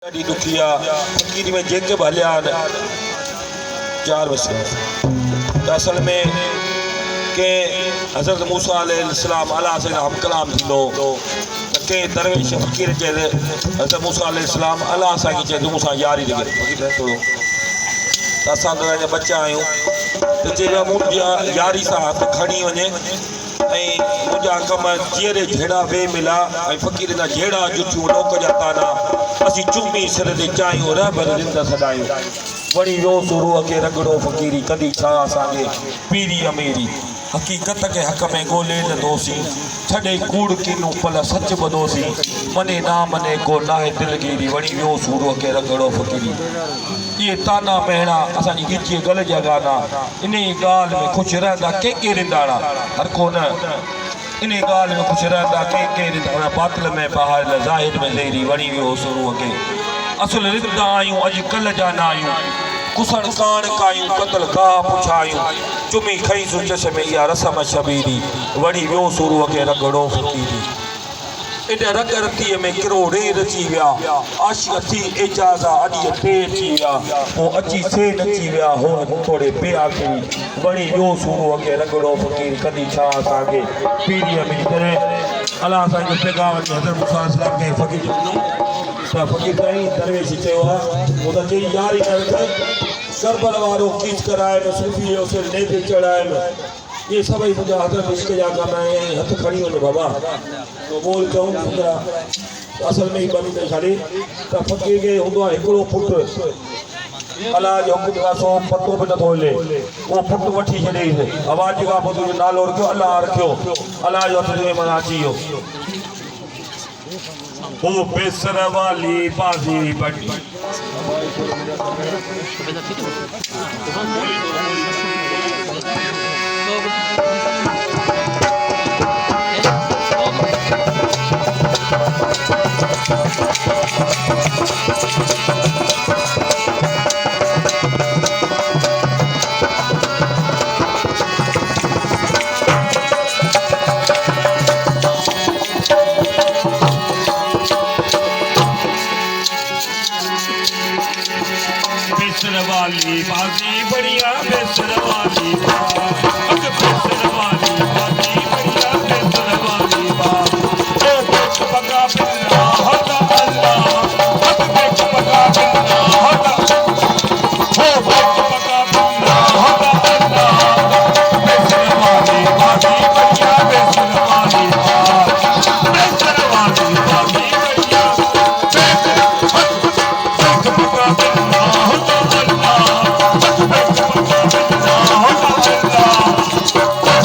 ॾाढी ॾुखी आहे फ़क़ीरी में जेके बि हलिया आहिनि चार मसइला त असल में कंहिं हज़रत मूसा अलैहिस्सलाम अला सैयदना हम कलाम थींदो त कंहिं दरवेश फ़क़ीर चए हज़रत मूसा अलैहिस्सलाम अला असांखे चए तूं मूंसां यारी लॻे थोरो त असां त अञा बचा आहियूं त चए मुंहिंजा यारी सां हथु खणी वञे ऐं मुंहिंजा कम चेहरे जहिड़ा वे मिला ऐं फ़क़ीर जा जहिड़ा जुठियूं लोक जा ताना असीं चुमी सिर ते चाहियूं रहबर रिंद सॾायूं वरी वियो सुरूअ खे रगड़ो फ़क़ीरी कॾहिं छा असांखे पीरी अमीरी हक़ीक़त के हक़ में ॻोल्हे नंदोसीं छॾे कूड़ कीनूं पल सच ॿधोसीं मने ना मने को नाहे दिलगीरी वरी वियो सूर खे रगड़ो फ़क़ीरी इहे ताना महिणा असांजी गिची गल जा गाना इन ॻाल्हि में ख़ुशि रहंदा के रिंदाणा हर को न इन ॻाल्हि में ख़ुशि रहंदा के रिंदाणा बातिल में पहाड़ ज़ाहिर में ज़हरी वरी वियो सूर खे असुल रिंदा आहियूं अॼुकल्ह जा न आहियूं कुसण कान कायूं कतल गाह पुछायूं चुमी खईं चश्मे इहा रसम शबीरी वरी वियो सूर खे रगड़ो फ़क़ीरी इन रग रतीअ में किरो रे रची विया आशिक़ थी एजाज़ा अॼु टे अची विया पोइ अची से नची विया हो थोरे पे आख़िरी वरी वियो सूर खे रगड़ो फ़क़ीर कॾहिं छा असांखे पीरीअ में तॾहिं अलाह असांजो पैगाम हज़रत मूसा अलैहिस्सलाम खे फ़क़ीर त फ़क़ीर ताईं दरवेश चयो आहे उहो त चई यार ई करबल वारो कीच कराए सूफ़ी जो सिर नेते चढ़ाए ये सभई मुंहिंजा हज़रत इश्क जा कम आहिनि हथु खणी वञो बाबा बोल चऊं पुटरा असल में ई बंदि करे छॾे त फ़क़ीर खे हूंदो आहे हिकिड़ो पुटु अलाह जो हुकुम खां सो पतो बि नथो हले उहो पुटु वठी छॾियईं आवाज़ खां पोइ तुंहिंजो नालो रखियो अलाह रखियो अलाह जो हथ में माना अची वियो ओ बेसर वाली बाज़ी बड़ी वाली बाजी बढ़िया बेसर वाली बेसर वाली बाजी बढ़िया बेसर वाली पका बिना होता अल्लाह पका बिना होता पका बिना होता अल्लाह बेसर वाली बाजी बढ़िया बेसर वाली बेसर वाली बाजी बढ़िया पका बिना होता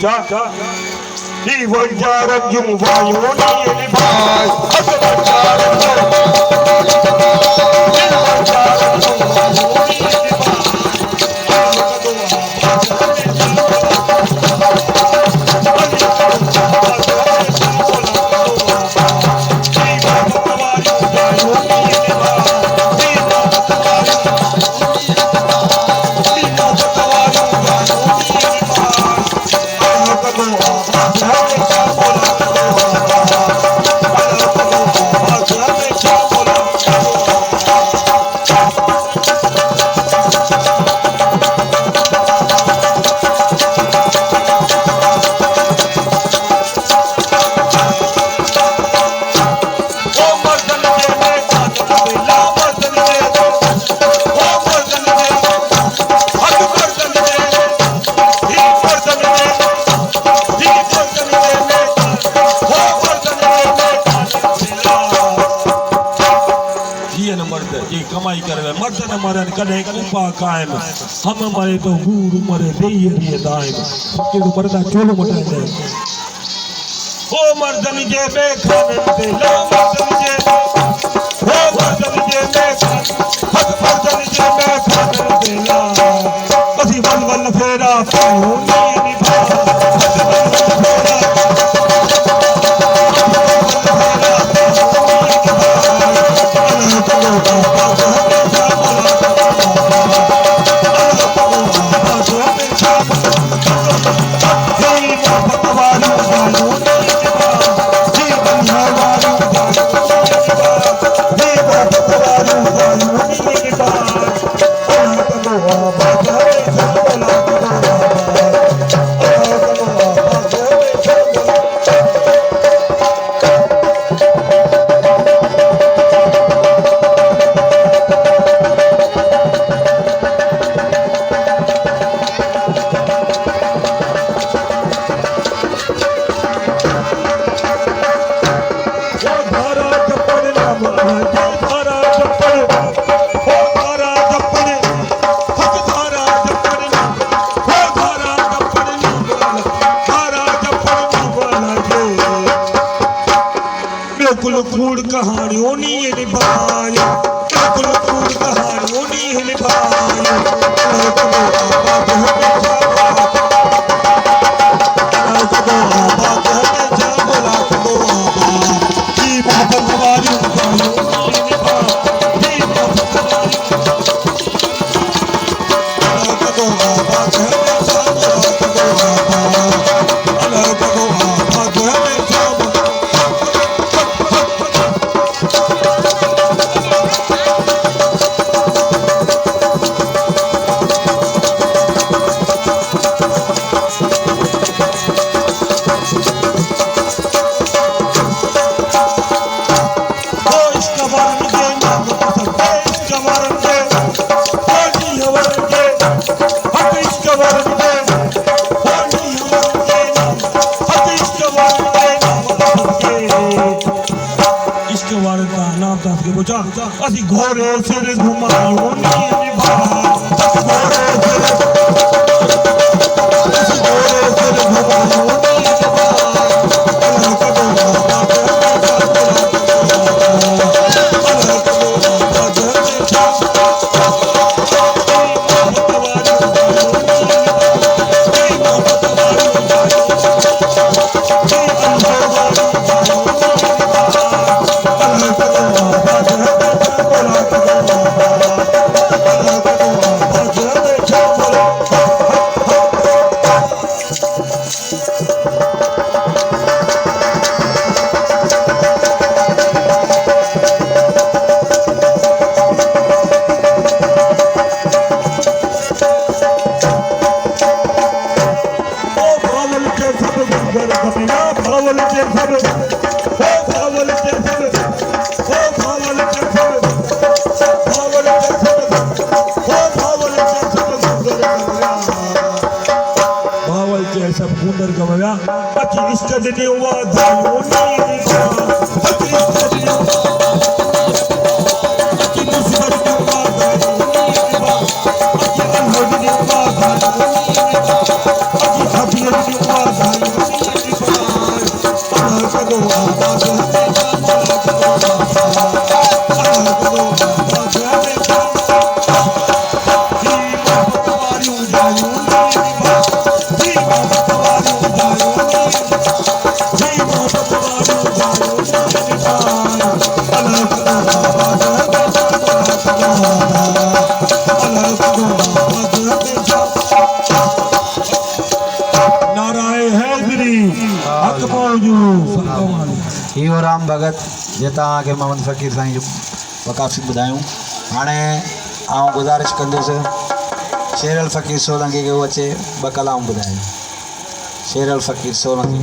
bocha di wajara jumvayuni ni bhai wajara कमाई करे मर्द न मरन कदे कुपा कायम हम मरे तो हूर मरे देई दिए दायम के मरदा चोलो मटाए दे ओ मर्दन जे बेखान दे ला मर्दन जे ओ मर्दन जे बेखान हक मर्दन जे बेखान दे ला असी वन वन फेरा पाऊं नी निभा कुल कहानियों नी निभाई कुल कहानियों नी निभाई असी घोड़े सिर घुमाओ नी निभा घोड़े सिर घुमाओ नी निभा इहो राम भगत जे तव्हांखे मोहम्मद फ़क़ीर साईं जो वकाफ़ी ॿुधायूं। हाणे आउं गुज़ारिश कंदुसि शेर अल फ़क़ीर सोलंकी खे उहो अचे ॿ कलाम ॿुधाए। शेर अल फ़क़ीर सोलंकी।